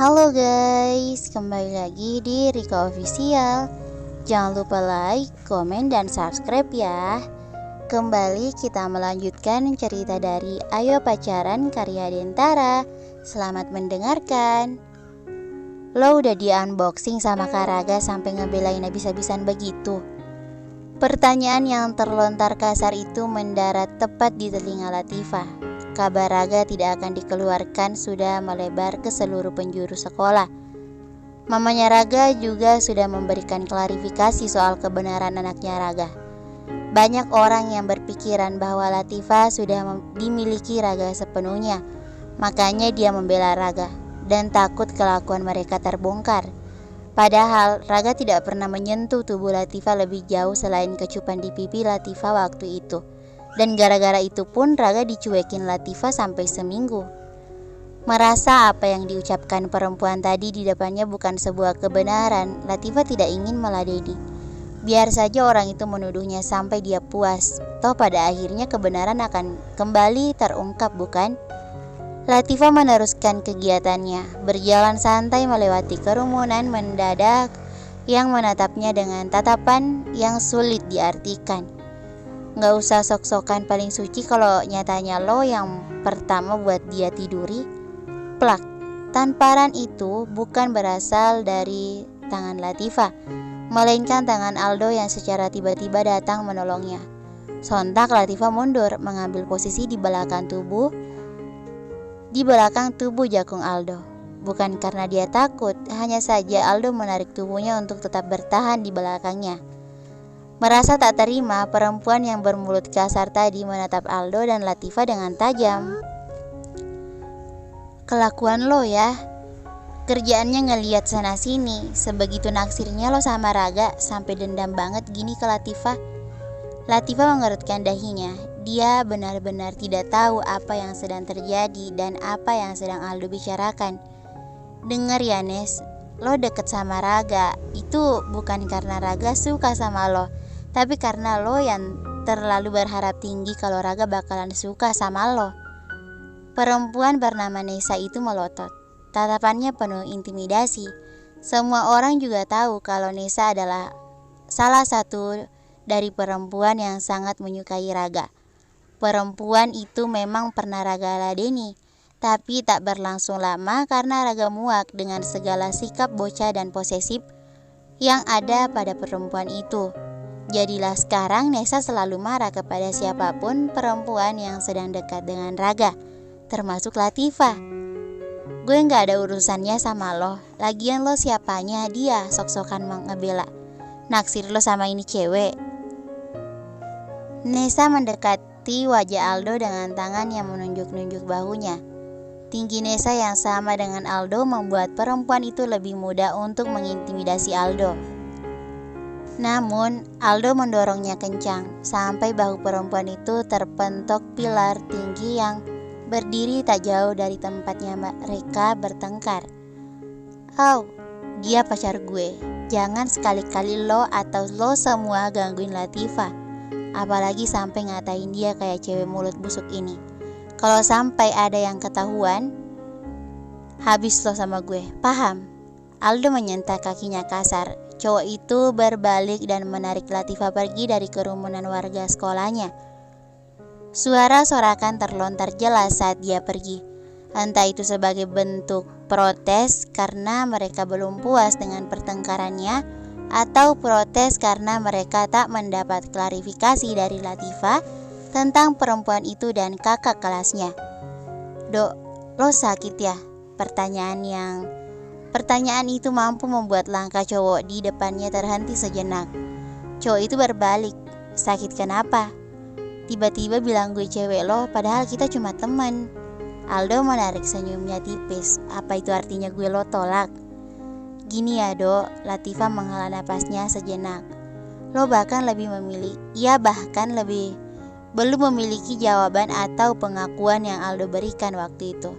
Halo guys, kembali lagi di Rika Official. Jangan lupa like, komen, dan subscribe ya. Kembali kita melanjutkan cerita dari Ayo Pacaran karya Dentara. Selamat mendengarkan. Lo udah di unboxing sama Kak Raga sampai ngebelain habis-habisan begitu? Pertanyaan yang terlontar kasar itu mendarat tepat di telinga Latifah. Kabar Raga tidak akan dikeluarkan sudah melebar ke seluruh penjuru sekolah. Mamanya Raga juga sudah memberikan klarifikasi soal kebenaran anaknya Raga. Banyak orang yang berpikiran bahwa Latifah sudah dimiliki Raga sepenuhnya. Makanya dia membela Raga dan takut kelakuan mereka terbongkar. Padahal Raga tidak pernah menyentuh tubuh Latifah lebih jauh selain kecupan di pipi Latifah waktu itu. Dan gara-gara itu pun Raga dicuekin Latifah sampai seminggu. Merasa apa yang diucapkan perempuan tadi di depannya bukan sebuah kebenaran, Latifah tidak ingin meladeni. Biar saja orang itu menuduhnya sampai dia puas. Toh pada akhirnya kebenaran akan kembali terungkap, bukan? Latifah meneruskan kegiatannya, berjalan santai melewati kerumunan mendadak yang menatapnya dengan tatapan yang sulit diartikan. Gak usah sok-sokan paling suci kalau nyatanya lo yang pertama buat dia tiduri. Plak. Tamparan itu bukan berasal dari tangan Latifah, melainkan tangan Aldo yang secara tiba-tiba datang menolongnya. Sontak Latifah mundur, mengambil posisi di belakang tubuh jakung Aldo. Bukan karena dia takut, hanya saja Aldo menarik tubuhnya untuk tetap bertahan di belakangnya. Merasa tak terima, perempuan yang bermulut kasar tadi menatap Aldo dan Latifah dengan tajam. Kelakuan lo ya, kerjaannya ngeliat sana sini. Sebegitu naksirnya lo sama Raga sampai dendam banget gini ke Latifah. Latifah mengerutkan dahinya. Dia benar-benar tidak tahu apa yang sedang terjadi dan apa yang sedang Aldo bicarakan. Dengar ya Nes, lo deket sama Raga itu bukan karena Raga suka sama lo, tapi karena lo yang terlalu berharap tinggi kalau Raga bakalan suka sama lo. Perempuan bernama Nesa itu melotot. Tatapannya penuh intimidasi. Semua orang juga tahu kalau Nesa adalah salah satu dari perempuan yang sangat menyukai Raga. Perempuan itu memang pernah Raga ladeni, tapi tak berlangsung lama karena Raga muak dengan segala sikap bocah dan posesif yang ada pada perempuan itu. Jadilah sekarang Nesa selalu marah kepada siapapun perempuan yang sedang dekat dengan Raga, termasuk Latifah. Gue gak ada urusannya sama lo, lagian lo siapanya dia sok-sokan ngebela. Naksir lo sama ini cewek. Nesa mendekati wajah Aldo dengan tangan yang menunjuk-nunjuk bahunya. Tinggi Nesa yang sama dengan Aldo membuat perempuan itu lebih mudah untuk mengintimidasi Aldo. Namun, Aldo mendorongnya kencang, sampai bahu perempuan itu terpentok pilar tinggi yang berdiri tak jauh dari tempatnya mereka bertengkar. "Au, dia pacar gue. Jangan sekali-kali lo atau lo semua gangguin Latifah. Apalagi sampai ngatain dia kayak cewek mulut busuk ini. Kalau sampai ada yang ketahuan, habis lo sama gue, paham?" Aldo menyentak kakinya kasar. Cowok itu berbalik dan menarik Latifah pergi dari kerumunan warga sekolahnya. Suara sorakan terlontar jelas saat dia pergi. Entah itu sebagai bentuk protes karena mereka belum puas dengan pertengkarannya, atau protes karena mereka tak mendapat klarifikasi dari Latifah tentang perempuan itu dan kakak kelasnya. "Dok, lo sakit ya?" Pertanyaan itu mampu membuat langkah cowok di depannya terhenti sejenak. Cowok itu berbalik. "Sakit kenapa? Tiba-tiba bilang gue cewek lo, padahal kita cuma teman." Aldo menarik senyumnya tipis. "Apa itu artinya gue lo tolak?" "Gini ya dok," Latifah menghela napasnya sejenak. Bahkan belum memiliki jawaban atau pengakuan yang Aldo berikan waktu itu.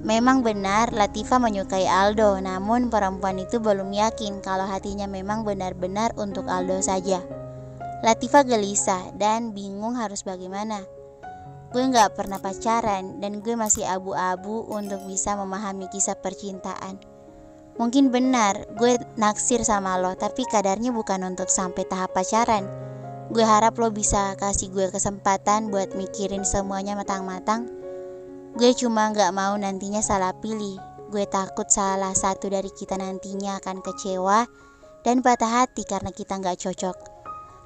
Memang benar Latifah menyukai Aldo, namun perempuan itu belum yakin kalau hatinya memang benar-benar untuk Aldo saja. Latifah gelisah dan bingung harus bagaimana. gue gak pernah pacaran dan gue masih abu-abu untuk bisa memahami kisah percintaan. Mungkin benar gue naksir sama lo, tapi kadarnya bukan untuk sampai tahap pacaran. Gue harap lo bisa kasih gue kesempatan buat mikirin semuanya matang-matang. Gue cuma gak mau nantinya salah pilih. Gue takut salah satu dari kita nantinya akan kecewa dan patah hati karena kita gak cocok.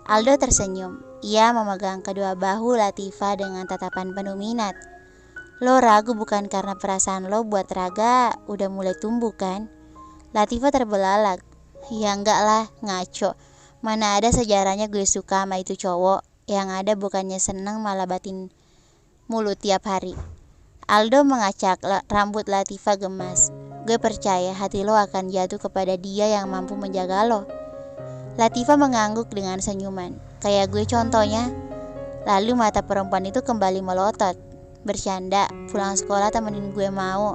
Aldo tersenyum. Ia memegang kedua bahu Latifah dengan tatapan penuh minat. Lo ragu bukan karena perasaan lo buat Raga udah mulai tumbuh kan? Latifah terbelalak. Ya enggak lah, ngaco. Mana ada sejarahnya gue suka sama itu cowok. Yang ada bukannya seneng malah batin mulut tiap hari. Aldo mengacak rambut Latifah gemas. Gue percaya hati lo akan jatuh kepada dia yang mampu menjaga lo. Latifah mengangguk dengan senyuman. Kayak gue contohnya. Lalu mata perempuan itu kembali melotot. Bercanda, pulang sekolah temenin gue mau.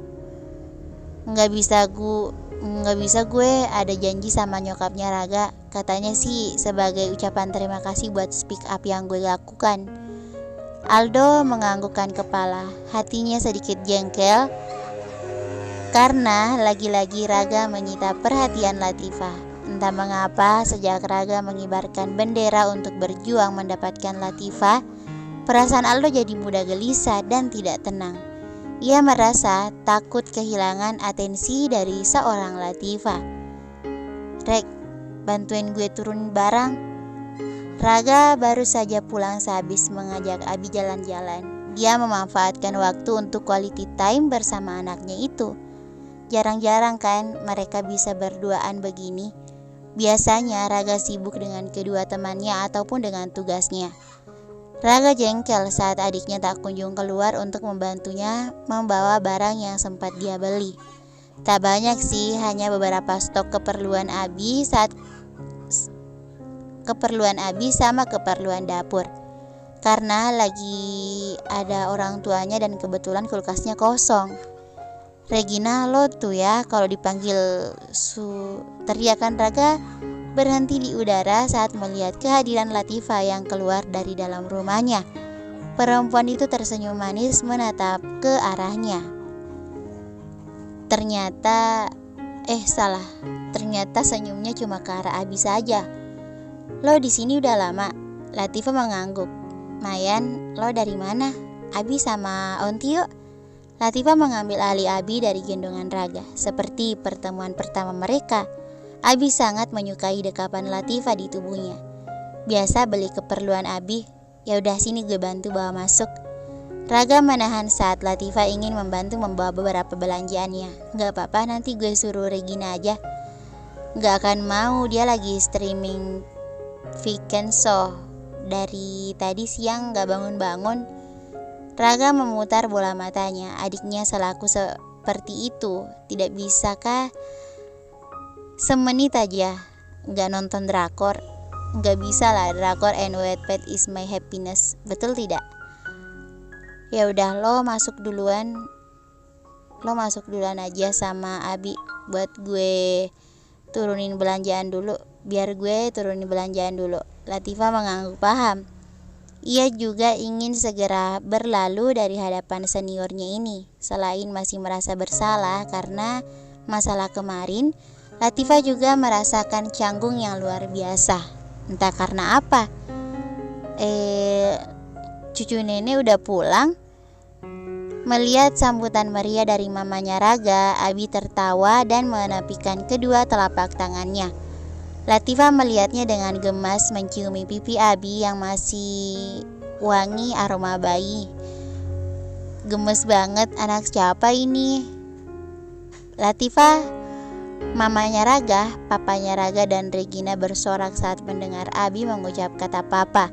Nggak bisa gue ada janji sama nyokapnya Raga. Katanya sih sebagai ucapan terima kasih buat speak up yang gue lakukan. Aldo menganggukkan kepala, hatinya sedikit jengkel karena lagi-lagi Raga menyita perhatian Latifah. Entah mengapa sejak Raga mengibarkan bendera untuk berjuang mendapatkan Latifah, perasaan Aldo jadi mudah gelisah dan tidak tenang. Ia merasa takut kehilangan atensi dari seorang Latifah. Rek, bantuin gue turun barang. Raga baru saja pulang sehabis mengajak Abi jalan-jalan. Dia memanfaatkan waktu untuk quality time bersama anaknya itu. Jarang-jarang kan mereka bisa berduaan begini. Biasanya Raga sibuk dengan kedua temannya ataupun dengan tugasnya. Raga jengkel saat adiknya tak kunjung keluar untuk membantunya membawa barang yang sempat dia beli. Tak banyak sih, hanya beberapa stok keperluan Abi sama keperluan dapur. Karena lagi ada orang tuanya dan kebetulan kulkasnya kosong. Regina, lo tuh ya kalau dipanggil teriakan Raga berhenti di udara saat melihat kehadiran Latifah yang keluar dari dalam rumahnya. Perempuan itu tersenyum manis menatap ke arahnya. Ternyata senyumnya cuma ke arah Abi saja. Lo di sini udah lama? Latifah mengangguk. Mayan, lo dari mana? Abi sama Onti yuk. Latifah mengambil alih Abi dari gendongan Raga. Seperti pertemuan pertama mereka, Abi sangat menyukai dekapan Latifah di tubuhnya. Biasa beli keperluan Abi. Ya udah sini gue bantu bawa masuk. Raga menahan saat Latifah ingin membantu membawa beberapa belanjaannya. Gak apa-apa, nanti gue suruh Regina aja. Gak akan mau, dia lagi streaming weekend show. Dari tadi siang gak bangun-bangun. Raga memutar bola matanya. Adiknya selaku seperti itu, tidak bisakah semenit aja gak nonton drakor? Gak bisa lah, drakor and Wattpad is my happiness. Betul tidak? Ya udah, lo masuk duluan aja sama Abi buat gue turunin belanjaan dulu. Latifah mengangguk paham. Ia juga ingin segera berlalu dari hadapan seniornya ini. Selain masih merasa bersalah karena masalah kemarin, Latifah juga merasakan canggung yang luar biasa. Entah karena apa. Cucu nenek udah pulang. Melihat sambutan meriah dari mamanya Raga, Abi tertawa dan menepikan kedua telapak tangannya. Latifah melihatnya dengan gemas menciumi pipi Abi yang masih wangi aroma bayi. Gemes banget, anak siapa ini? Latifah, mamanya Raga, papanya Raga dan Regina bersorak saat mendengar Abi mengucap kata papa.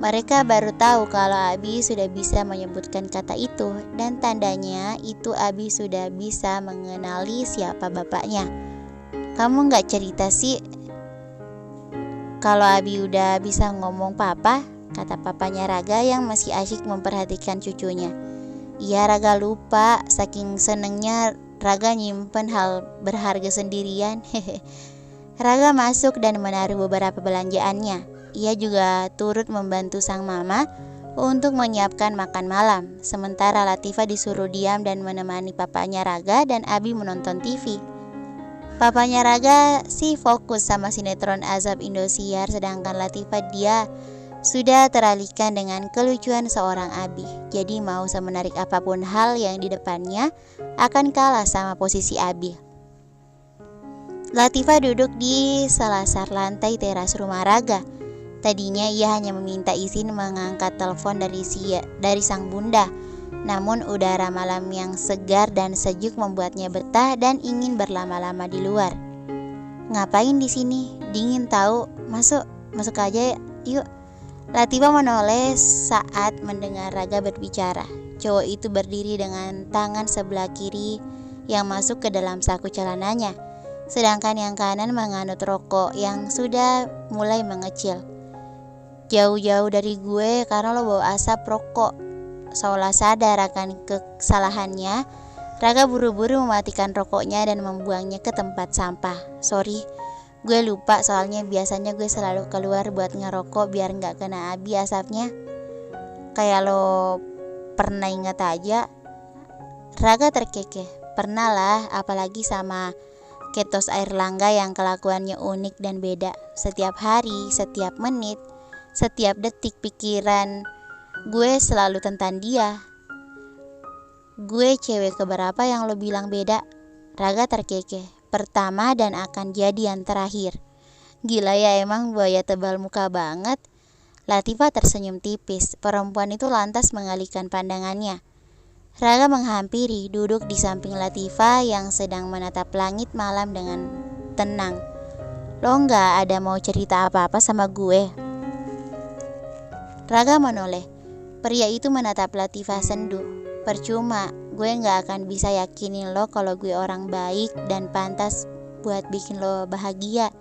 Mereka baru tahu kalau Abi sudah bisa menyebutkan kata itu, dan tandanya itu Abi sudah bisa mengenali siapa bapaknya. Kamu gak cerita sih kalau Abi udah bisa ngomong papa? Kata papanya Raga yang masih asyik memperhatikan cucunya. Iya, Raga lupa, saking senengnya Raga nyimpen hal berharga sendirian. Raga masuk dan menaruh beberapa belanjaannya. Ia juga turut membantu sang mama untuk menyiapkan makan malam. Sementara Latifah disuruh diam dan menemani papanya Raga dan Abi menonton TV. Papanya Raga sih fokus sama sinetron Azab Indosiar, sedangkan Latifah dia sudah teralihkan dengan kelucuan seorang Abi. Jadi mau semenarik apapun hal yang di depannya akan kalah sama posisi Abi. Latifah duduk di selasar lantai teras rumah Raga. Tadinya ia hanya meminta izin mengangkat telepon dari sang bunda. Namun udara malam yang segar dan sejuk membuatnya betah dan ingin berlama-lama di luar. "Ngapain di sini? Dingin tahu. Masuk aja yuk." Latifah menoleh saat mendengar Raga berbicara. Cowok itu berdiri dengan tangan sebelah kiri yang masuk ke dalam saku celananya, sedangkan yang kanan menganut rokok yang sudah mulai mengecil. "Jauh-jauh dari gue karena lo bawa asap rokok." Seolah sadar akan kesalahannya, Raga buru-buru mematikan rokoknya dan membuangnya ke tempat sampah. "Sorry, gue lupa soalnya biasanya gue selalu keluar buat ngerokok biar gak kena Abi asapnya." "Kayak lo pernah ingat aja." Raga terkekeh. "Pernah lah, apalagi sama Ketos Airlangga yang kelakuannya unik dan beda. Setiap hari, setiap menit, setiap detik pikiran gue selalu tentang dia." "Gue cewek keberapa yang lo bilang beda?" Raga terkekeh. "Pertama dan akan jadi yang terakhir." "Gila ya, emang buaya tebal muka banget." Latifah tersenyum tipis. Perempuan itu lantas mengalihkan pandangannya. Raga menghampiri, duduk di samping Latifah yang sedang menatap langit malam dengan tenang. "Lo gak ada mau cerita apa-apa sama gue?" Raga menoleh. Pria itu menatap Latifah sendu. "Percuma, gue gak akan bisa yakinin lo kalau gue orang baik dan pantas buat bikin lo bahagia."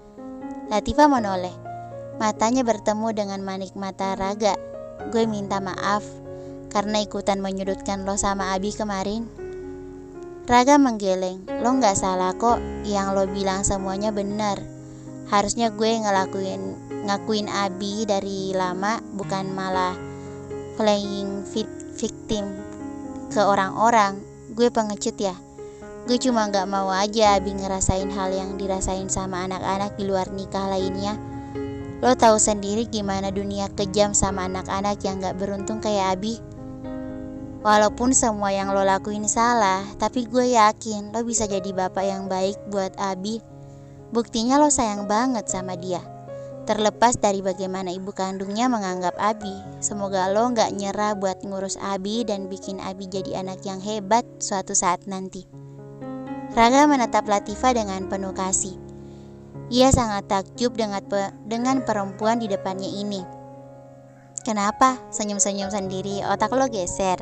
Latifah menoleh. Matanya bertemu dengan manik mata Raga. "Gue minta maaf karena ikutan menyudutkan lo sama Abi kemarin." Raga menggeleng. "Lo gak salah kok, yang lo bilang semuanya benar. Harusnya gue ngakuin Abi dari lama, bukan malah playing victim ke orang-orang. Gue pengecut ya. Gue cuma gak mau aja Abi ngerasain hal yang dirasain sama anak-anak di luar nikah lainnya. Lo tahu sendiri gimana dunia kejam sama anak-anak yang gak beruntung kayak Abi. Walaupun semua yang lo lakuin salah, tapi gue yakin lo bisa jadi bapak yang baik buat Abi. Buktinya lo sayang banget sama dia. Terlepas dari bagaimana ibu kandungnya menganggap Abi, semoga lo gak nyerah buat ngurus Abi dan bikin Abi jadi anak yang hebat suatu saat nanti." Raga menatap Latifah dengan penuh kasih. Ia sangat takjub dengan perempuan di depannya ini. "Kenapa? Senyum-senyum sendiri, otak lo geser?"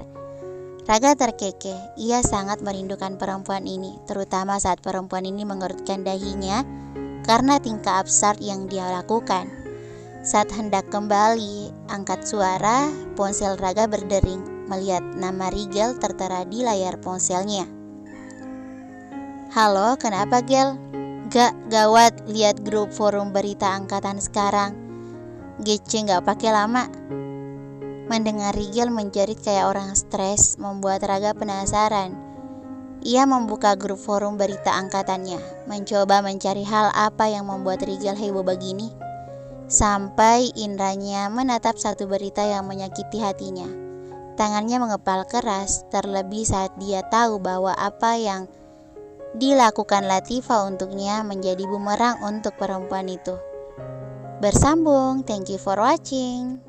Raga terkekeh. Ia sangat merindukan perempuan ini, terutama saat perempuan ini mengerutkan dahinya karena tingkah absurd yang dia lakukan. Saat hendak kembali angkat suara, ponsel Raga berdering melihat nama Rigel tertera di layar ponselnya. "Halo, kenapa Gel?" Gawat, lihat grup forum berita angkatan sekarang. Gece gak pakai lama." Mendengar Rigel menjerit kayak orang stres membuat Raga penasaran. Ia membuka grup forum berita angkatannya, mencoba mencari hal apa yang membuat Rigel heboh begini. Sampai indranya menatap satu berita yang menyakiti hatinya. Tangannya mengepal keras, terlebih saat dia tahu bahwa apa yang dilakukan Latifah untuknya menjadi bumerang untuk perempuan itu. Bersambung, thank you for watching.